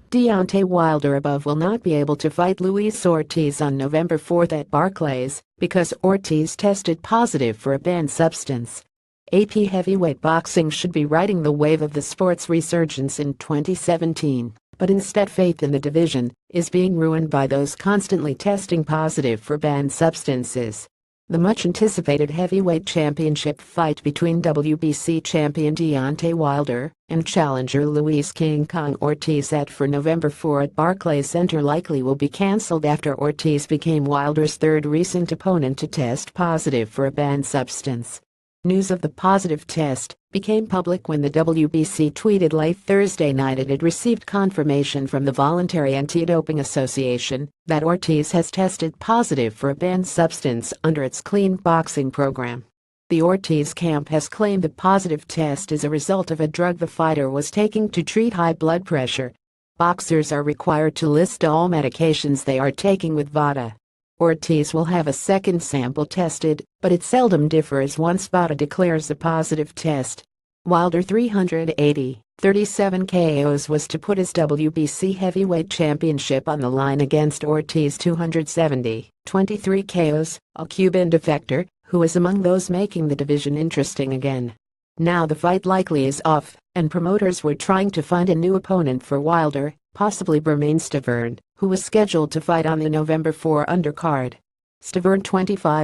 Deontay Wilder above will not be able to fight Luis Ortiz on November 4 at Barclays because Ortiz tested positive for a banned substance. AP Heavyweight Boxing should be riding the wave of the sport's resurgence in 2017, but instead faith in the division is being ruined by those constantly testing positive for banned substances. The much-anticipated heavyweight championship fight between WBC champion Deontay Wilder and challenger Luis "King Kong" Ortiz set for November 4 at Barclays Center likely will be cancelled after Ortiz became Wilder's third recent opponent to test positive for a banned substance. News of the positive test became public when the WBC tweeted late Thursday night it had received confirmation from the Voluntary Anti-Doping Association that Ortiz has tested positive for a banned substance under its clean boxing program. The Ortiz camp has claimed the positive test is a result of a drug the fighter was taking to treat high blood pressure. Boxers are required to list all medications they are taking with VADA. Ortiz will have a second sample tested, but it seldom differs once VADA declares a positive test. Wilder 37 KOs was to put his WBC heavyweight championship on the line against Ortiz 23 KOs, a Cuban defector, who is among those making the division interesting again. Now the fight likely is off, and promoters were trying to find a new opponent for Wilder, possibly Stavern, who was scheduled to fight on the November 4 undercard. Stavern 21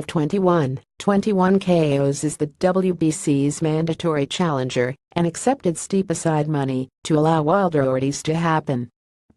KOs is the WBC's mandatory challenger and accepted steep aside money to allow Wilder Ortiz to happen.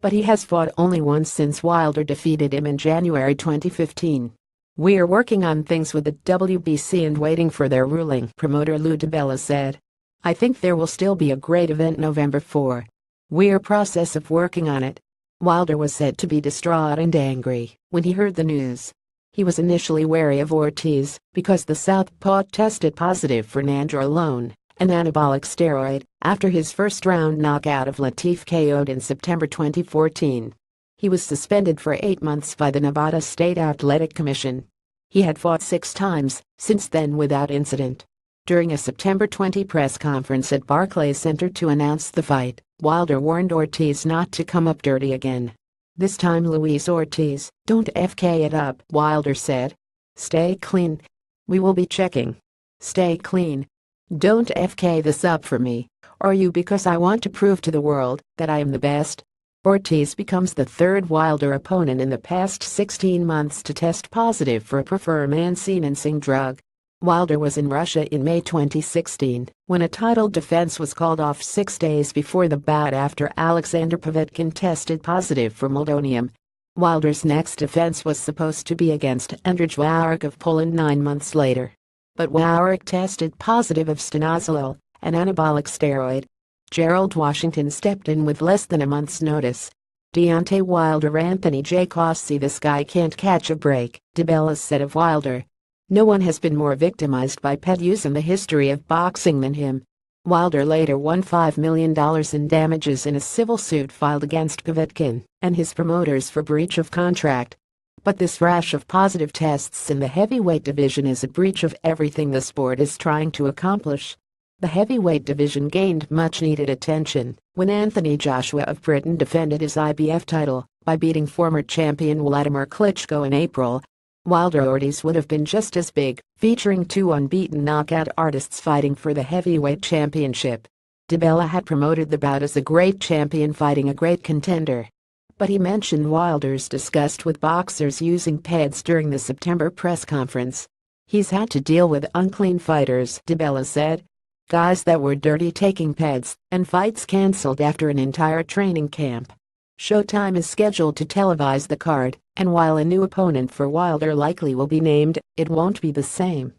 But he has fought only once since Wilder defeated him in January 2015. "We're working on things with the WBC and waiting for their ruling," promoter Lou DiBella said. "I think there will still be a great event November 4. We're process of working on it." Wilder was said to be distraught and angry when he heard the news. He was initially wary of Ortiz because the southpaw tested positive for nandrolone, an anabolic steroid, after his first-round knockout of Latif KO'd in September 2014. He was suspended for 8 months by the Nevada State Athletic Commission. He had fought 6 times since then without incident. During a September 20 press conference at Barclays Center to announce the fight, Wilder warned Ortiz not to come up dirty again. "This time, Luis Ortiz, don't FK it up," Wilder said. "Stay clean. We will be checking. Stay clean. Don't FK this up for me, or you, because I want to prove to the world that I am the best." Ortiz becomes the third Wilder opponent in the past 16 months to test positive for a performance-enhancing drug. Wilder was in Russia in May 2016 when a title defense was called off 6 days before the bout after Alexander Povetkin tested positive for meldonium. Wilder's next defense was supposed to be against Andrzej Wawryk of Poland 9 months later. But Wawryk tested positive of stanozolol, an anabolic steroid. Gerald Washington stepped in with less than a month's notice. Deontay Wilder Anthony J. Cossie, "This guy can't catch a break," DiBella said of Wilder. "No one has been more victimized by pet use in the history of boxing than him." Wilder later won $5 million in damages in a civil suit filed against Povetkin and his promoters for breach of contract. But this rash of positive tests in the heavyweight division is a breach of everything the sport is trying to accomplish. The heavyweight division gained much-needed attention when Anthony Joshua of Britain defended his IBF title by beating former champion Vladimir Klitschko in April. Wilder Ortiz would have been just as big, featuring 2 unbeaten knockout artists fighting for the heavyweight championship. DiBella had promoted the bout as a great champion fighting a great contender. But he mentioned Wilder's disgust with boxers using pads during the September press conference. "He's had to deal with unclean fighters," DiBella said. "Guys that were dirty taking pads, and fights cancelled after an entire training camp." Showtime is scheduled to televise the card, and while a new opponent for Wilder likely will be named, it won't be the same.